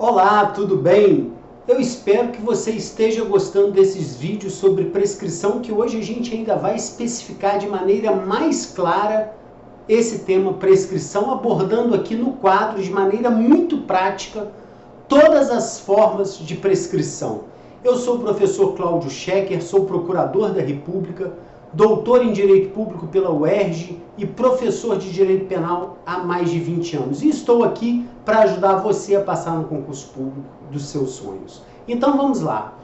Olá, tudo bem? Eu espero que você esteja gostando desses vídeos sobre prescrição, que hoje a gente ainda vai especificar de maneira mais clara esse tema prescrição, abordando aqui no quadro de maneira muito prática todas as formas de prescrição. Eu sou o professor Cláudio Schecker, sou procurador da República, doutor em Direito Público pela UERJ e professor de Direito Penal há mais de 20 anos. E estou aqui para ajudar você a passar no concurso público dos seus sonhos. Então vamos lá.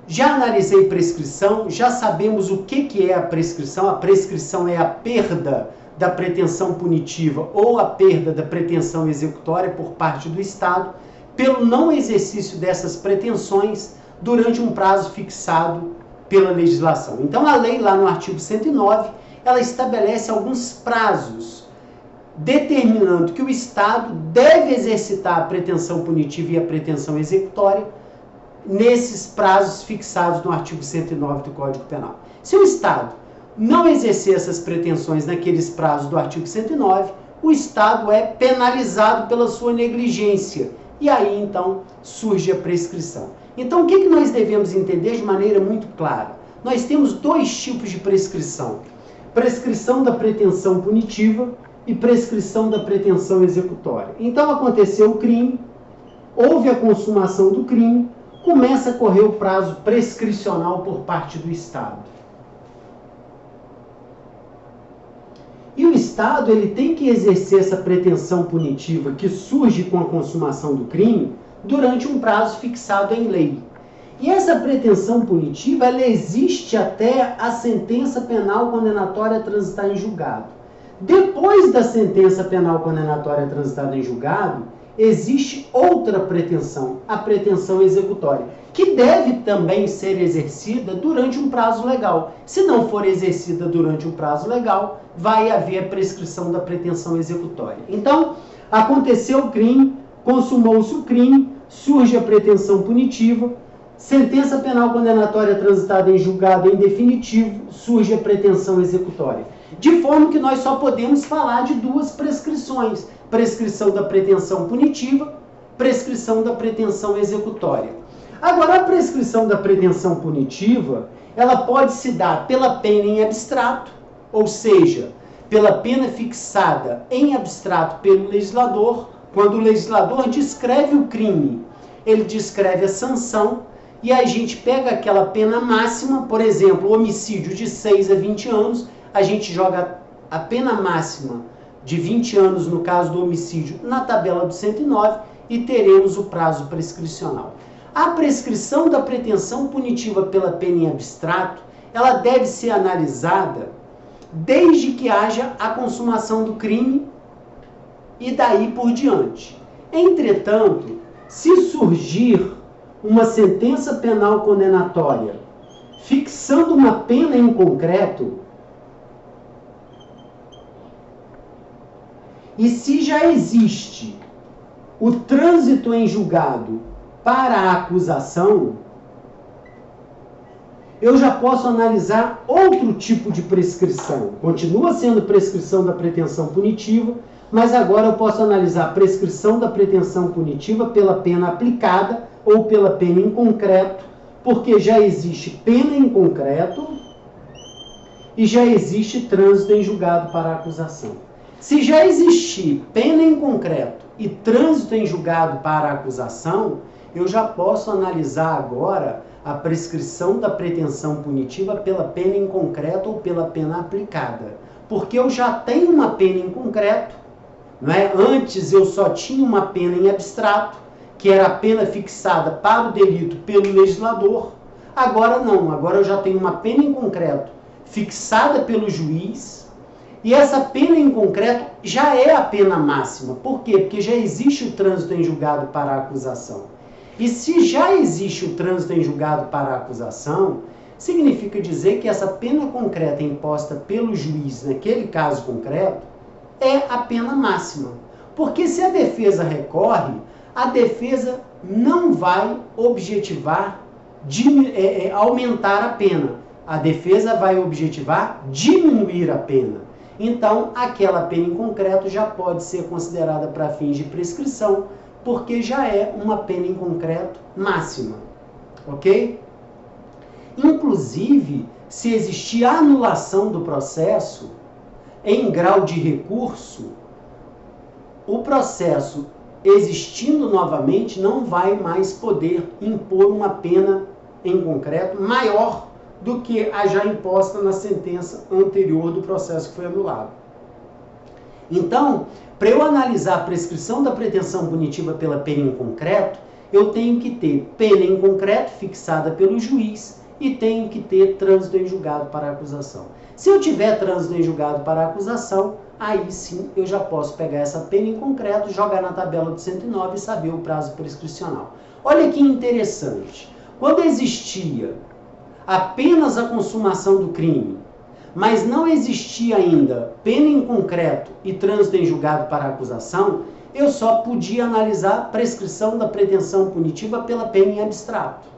Já analisei prescrição, já sabemos o que é a prescrição. A prescrição é a perda da pretensão punitiva ou a perda da pretensão executória por parte do Estado pelo não exercício dessas pretensões durante um prazo fixado pela legislação. Então a lei, lá no artigo 109, ela estabelece alguns prazos, determinando que o Estado deve exercitar a pretensão punitiva e a pretensão executória nesses prazos fixados no artigo 109 do Código Penal. Se o Estado não exercer essas pretensões naqueles prazos do artigo 109, o Estado é penalizado pela sua negligência. E aí, então, surge a prescrição. Então, o que nós devemos entender de maneira muito clara? Nós temos dois tipos de prescrição. Prescrição da pretensão punitiva e prescrição da pretensão executória. Então, aconteceu o crime, houve a consumação do crime, começa a correr o prazo prescricional por parte do Estado. E o Estado ele tem que exercer essa pretensão punitiva que surge com a consumação do crime durante um prazo fixado em lei. E essa pretensão punitiva ela existe até a sentença penal condenatória transitar em julgado. Depois da sentença penal condenatória transitada em julgado, existe outra pretensão, a pretensão executória, que deve também ser exercida durante um prazo legal. Se não for exercida durante um prazo legal, vai haver a prescrição da pretensão executória. Então, aconteceu o crime, consumou-se o crime, surge a pretensão punitiva, sentença penal condenatória transitada em julgado em definitivo, surge a pretensão executória. De forma que nós só podemos falar de duas prescrições: prescrição da pretensão punitiva, prescrição da pretensão executória. Agora, a prescrição da pretensão punitiva, ela pode se dar pela pena em abstrato, ou seja, pela pena fixada em abstrato pelo legislador. Quando o legislador descreve o crime, ele descreve a sanção, e a gente pega aquela pena máxima, por exemplo, homicídio de 6 a 20 anos, a gente joga a pena máxima de 20 anos, no caso do homicídio, na tabela do 109 e teremos o prazo prescricional. A prescrição da pretensão punitiva pela pena em abstrato, ela deve ser analisada desde que haja a consumação do crime e daí por diante. Entretanto, se surgir uma sentença penal condenatória fixando uma pena em concreto, e se já existe o trânsito em julgado para a acusação, eu já posso analisar outro tipo de prescrição. Continua sendo prescrição da pretensão punitiva, mas agora eu posso analisar a prescrição da pretensão punitiva pela pena aplicada ou pela pena em concreto, porque já existe pena em concreto e já existe trânsito em julgado para a acusação. Se já existir pena em concreto e trânsito em julgado para a acusação, eu já posso analisar agora a prescrição da pretensão punitiva pela pena em concreto ou pela pena aplicada. Porque eu já tenho uma pena em concreto, não é? Antes eu só tinha uma pena em abstrato, que era a pena fixada para o delito pelo legislador. Agora não, agora eu já tenho uma pena em concreto fixada pelo juiz, e essa pena em concreto já é a pena máxima. Por quê? Porque já existe o trânsito em julgado para a acusação. E se já existe o trânsito em julgado para a acusação, significa dizer que essa pena concreta imposta pelo juiz naquele caso concreto é a pena máxima. Porque se a defesa recorre, a defesa não vai objetivar aumentar a pena. A defesa vai objetivar diminuir a pena. Então, aquela pena em concreto já pode ser considerada para fins de prescrição, porque já é uma pena em concreto máxima, ok? Inclusive, se existir anulação do processo em grau de recurso, o processo existindo novamente não vai mais poder impor uma pena em concreto maior do que a já imposta na sentença anterior do processo que foi anulado. Então, para eu analisar a prescrição da pretensão punitiva pela pena em concreto, eu tenho que ter pena em concreto fixada pelo juiz e tenho que ter trânsito em julgado para a acusação. Se eu tiver trânsito em julgado para a acusação, aí sim eu já posso pegar essa pena em concreto, jogar na tabela do 109 e saber o prazo prescricional. Olha que interessante. Quando existia apenas a consumação do crime, mas não existia ainda pena em concreto e trânsito em julgado para a acusação, eu só podia analisar a prescrição da pretensão punitiva pela pena em abstrato.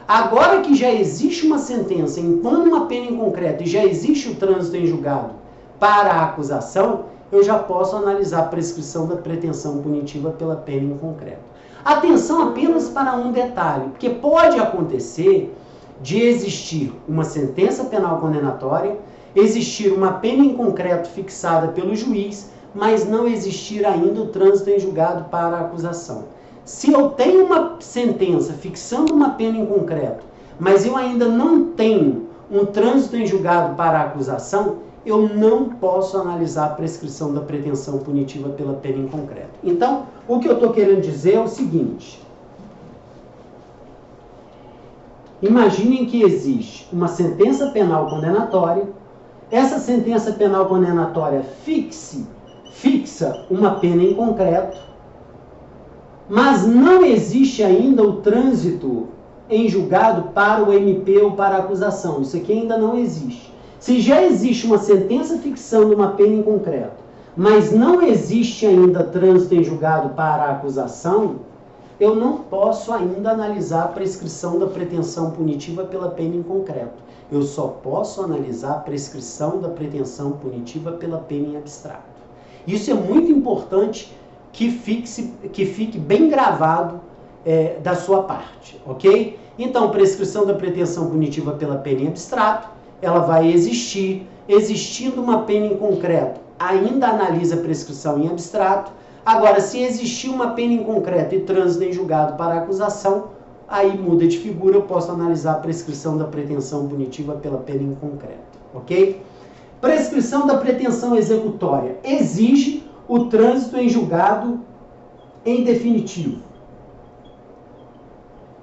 Agora que já existe uma sentença impondo uma pena em concreto e já existe o trânsito em julgado para a acusação, eu já posso analisar a prescrição da pretensão punitiva pela pena em concreto. Atenção apenas para um detalhe, porque pode acontecer de existir uma sentença penal condenatória, existir uma pena em concreto fixada pelo juiz, mas não existir ainda o trânsito em julgado para a acusação. Se eu tenho uma sentença fixando uma pena em concreto, mas eu ainda não tenho um trânsito em julgado para a acusação, eu não posso analisar a prescrição da pretensão punitiva pela pena em concreto. Então, o que eu estou querendo dizer é o seguinte: imaginem que existe uma sentença penal condenatória, essa sentença penal condenatória fixa uma pena em concreto, mas não existe ainda o trânsito em julgado para o MP ou para a acusação. Isso aqui ainda não existe. Se já existe uma sentença fixando uma pena em concreto, mas não existe ainda trânsito em julgado para a acusação, eu não posso ainda analisar a prescrição da pretensão punitiva pela pena em concreto. Eu só posso analisar a prescrição da pretensão punitiva pela pena em abstrato. Isso é muito importante que fique bem gravado da sua parte, ok? Então, prescrição da pretensão punitiva pela pena em abstrato, ela vai existir. Existindo uma pena em concreto, ainda analisa a prescrição em abstrato. Agora, se existir uma pena em concreto e trânsito em julgado para a acusação, aí muda de figura, eu posso analisar a prescrição da pretensão punitiva pela pena em concreto, ok? Prescrição da pretensão executória exige o trânsito em julgado em definitivo.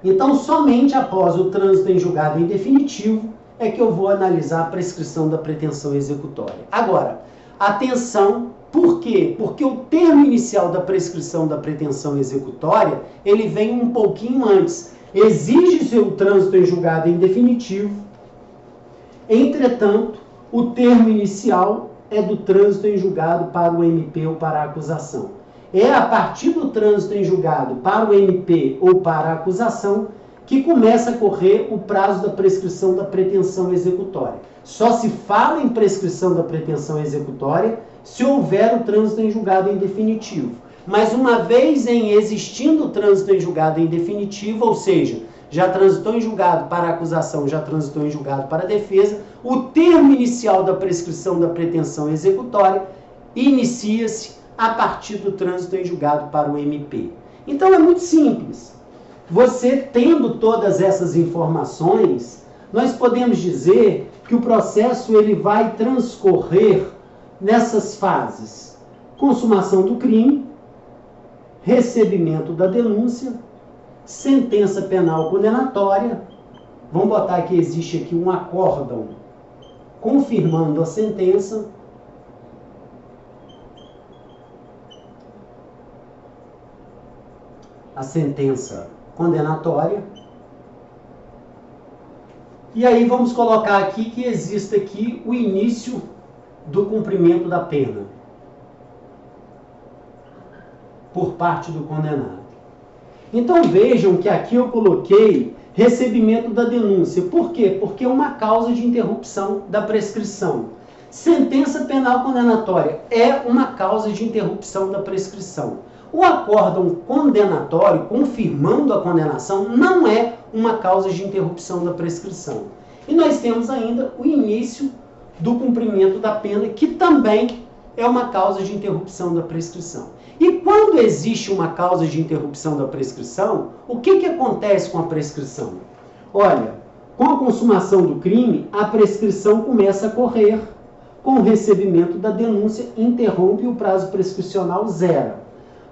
Então, somente após o trânsito em julgado em definitivo é que eu vou analisar a prescrição da pretensão executória. Agora, atenção, por quê? Porque o termo inicial da prescrição da pretensão executória, ele vem um pouquinho antes. Exige-se o trânsito em julgado em definitivo, entretanto, o termo inicial é do trânsito em julgado para o MP ou para a acusação. É a partir do trânsito em julgado para o MP ou para a acusação que começa a correr o prazo da prescrição da pretensão executória. Só se fala em prescrição da pretensão executória se houver o trânsito em julgado em definitivo. Mas uma vez existindo o trânsito em julgado em definitivo, ou seja, já transitou em julgado para a acusação, já transitou em julgado para a defesa, o termo inicial da prescrição da pretensão executória inicia-se a partir do trânsito em julgado para o MP. Então é muito simples. Você tendo todas essas informações, nós podemos dizer que o processo ele vai transcorrer nessas fases: consumação do crime, recebimento da denúncia, sentença penal condenatória. Vamos botar que existe aqui um acórdão confirmando a sentença, condenatória. E aí vamos colocar aqui que existe aqui o início do cumprimento da pena por parte do condenado. Então vejam que aqui eu coloquei recebimento da denúncia. Por quê? Porque é uma causa de interrupção da prescrição. Sentença penal condenatória é uma causa de interrupção da prescrição. o acórdão condenatório, confirmando a condenação, não é uma causa de interrupção da prescrição. E nós temos ainda o início do cumprimento da pena, que também é uma causa de interrupção da prescrição. E quando existe uma causa de interrupção da prescrição, o que acontece com a prescrição? Olha, com a consumação do crime, a prescrição começa a correr. Com o recebimento da denúncia, interrompe e o prazo prescricional zera.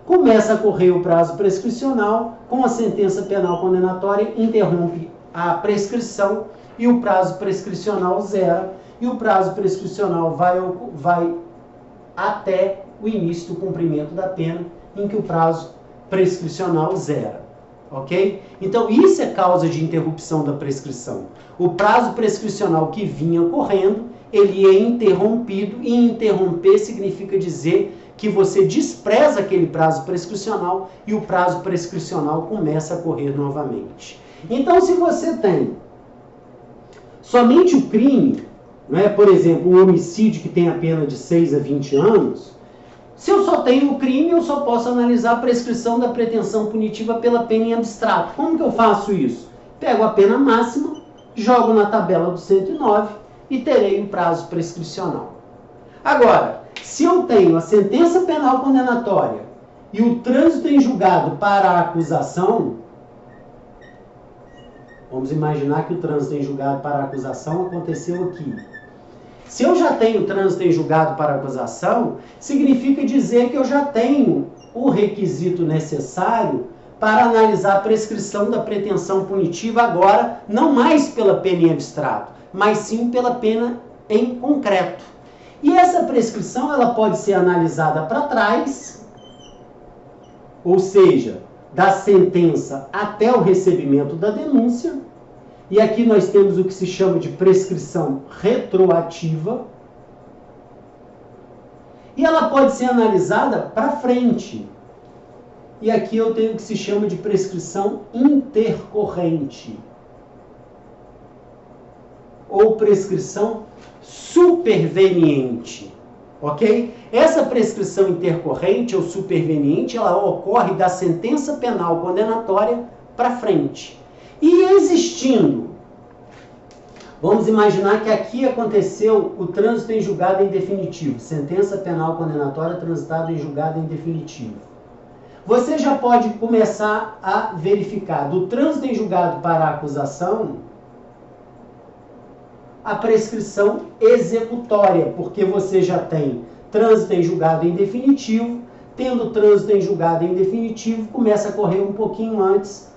Começa a correr o prazo prescricional, com a sentença penal condenatória, interrompe a prescrição e o prazo prescricional zera. E o prazo prescricional vai até o início do cumprimento da pena, em que o prazo prescricional zera. Ok? Então, isso é causa de interrupção da prescrição. O prazo prescricional que vinha correndo, ele é interrompido, e interromper significa dizer que você despreza aquele prazo prescricional e o prazo prescricional começa a correr novamente. Então, se você tem somente o crime, por exemplo, um homicídio que tem a pena de 6 a 20 anos, se eu só tenho o crime, eu só posso analisar a prescrição da pretensão punitiva pela pena em abstrato. Como que eu faço isso? Pego a pena máxima, jogo na tabela do 109 e terei um prazo prescricional. Agora, se eu tenho a sentença penal condenatória e o trânsito em julgado para a acusação, vamos imaginar que o trânsito em julgado para a acusação aconteceu aqui. Se eu já tenho trânsito em julgado para a acusação, significa dizer que eu já tenho o requisito necessário para analisar a prescrição da pretensão punitiva agora, não mais pela pena em abstrato, mas sim pela pena em concreto. E essa prescrição ela pode ser analisada para trás, ou seja, da sentença até o recebimento da denúncia. E aqui nós temos o que se chama de prescrição retroativa. E ela pode ser analisada para frente. E aqui eu tenho o que se chama de prescrição intercorrente. Ou prescrição superveniente. Ok? Essa prescrição intercorrente ou superveniente, ela ocorre da sentença penal condenatória para frente. E existindo, vamos imaginar que aqui aconteceu o trânsito em julgado em definitivo, sentença penal condenatória transitada em julgado em definitivo. Você já pode começar a verificar do trânsito em julgado para a acusação a prescrição executória, porque você já tem trânsito em julgado em definitivo, tendo trânsito em julgado em definitivo, começa a correr um pouquinho antes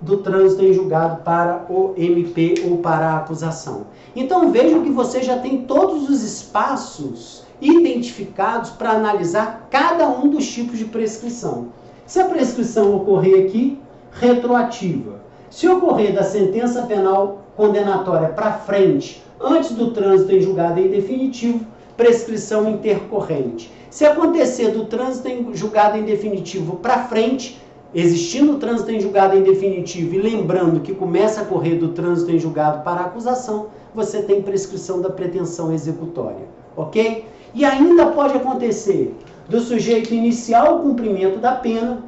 do trânsito em julgado para o MP ou para a acusação. Então vejam que você já tem todos os espaços identificados para analisar cada um dos tipos de prescrição. Se a prescrição ocorrer aqui, retroativa. Se ocorrer da sentença penal condenatória para frente, antes do trânsito em julgado em definitivo, prescrição intercorrente. Se acontecer do trânsito em julgado em definitivo para frente, existindo o trânsito em julgado em definitivo e lembrando que começa a correr do trânsito em julgado para a acusação, você tem prescrição da pretensão executória, ok? E ainda pode acontecer do sujeito iniciar o cumprimento da pena,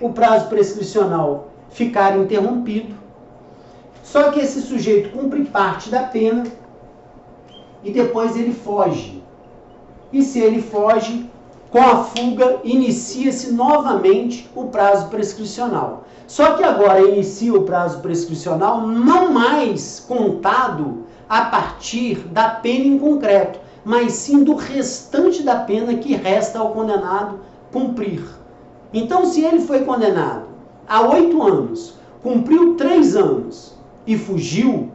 o prazo prescricional ficar interrompido, só que esse sujeito cumpre parte da pena e depois ele foge. E se ele foge, com a fuga, inicia-se novamente o prazo prescricional. Só que agora inicia o prazo prescricional não mais contado a partir da pena em concreto, mas sim do restante da pena que resta ao condenado cumprir. Então, se ele foi condenado a 8 anos, cumpriu 3 anos e fugiu,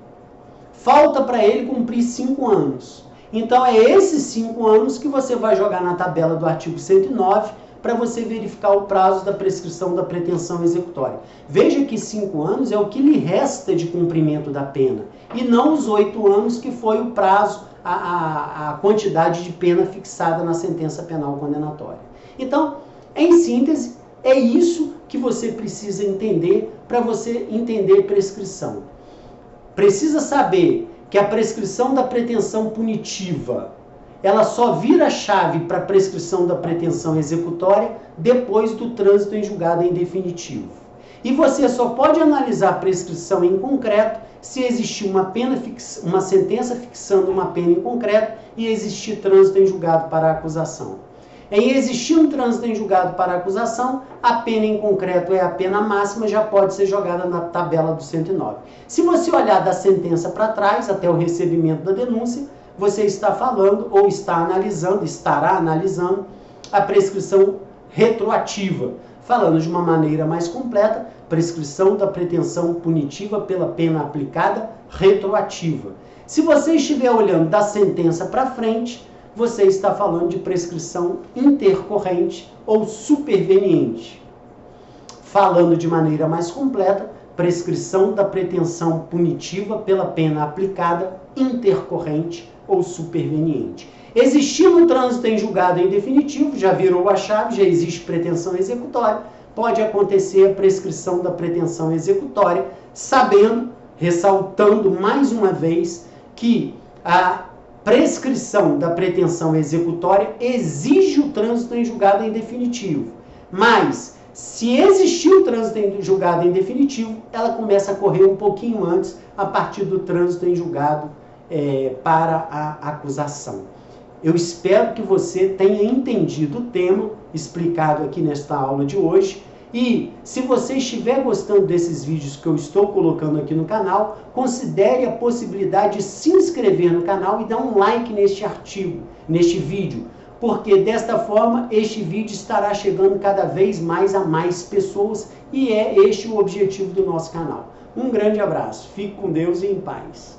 falta para ele cumprir 5 anos. Então, é esses 5 anos que você vai jogar na tabela do artigo 109 para você verificar o prazo da prescrição da pretensão executória. Veja que 5 anos é o que lhe resta de cumprimento da pena, e não os 8 anos que foi o prazo, a quantidade de pena fixada na sentença penal condenatória. Então, em síntese, é isso que você precisa entender para você entender prescrição. Precisa saber que a prescrição da pretensão punitiva, ela só vira chave para a prescrição da pretensão executória depois do trânsito em julgado em definitivo. E você só pode analisar a prescrição em concreto se existir uma sentença fixando uma pena em concreto e existir trânsito em julgado para a acusação. Em existir um trânsito em julgado para a acusação, a pena em concreto é a pena máxima, já pode ser jogada na tabela do 109. Se você olhar da sentença para trás, até o recebimento da denúncia, você está falando ou estará analisando a prescrição retroativa, falando de uma maneira mais completa, prescrição da pretensão punitiva pela pena aplicada retroativa. Se você estiver olhando da sentença para frente, você está falando de prescrição intercorrente ou superveniente. Falando de maneira mais completa, prescrição da pretensão punitiva pela pena aplicada intercorrente ou superveniente. Existindo um trânsito em julgado em definitivo, já virou a chave, já existe pretensão executória, pode acontecer a prescrição da pretensão executória, sabendo, ressaltando mais uma vez, que a prescrição da pretensão executória exige o trânsito em julgado em definitivo. Mas, se existir o trânsito em julgado em definitivo, ela começa a correr um pouquinho antes, a partir do trânsito em julgado para a acusação. Eu espero que você tenha entendido o tema explicado aqui nesta aula de hoje. E se você estiver gostando desses vídeos que eu estou colocando aqui no canal, considere a possibilidade de se inscrever no canal e dar um like neste artigo, neste vídeo, porque desta forma este vídeo estará chegando cada vez mais a mais pessoas e é este o objetivo do nosso canal. Um grande abraço, fique com Deus e em paz.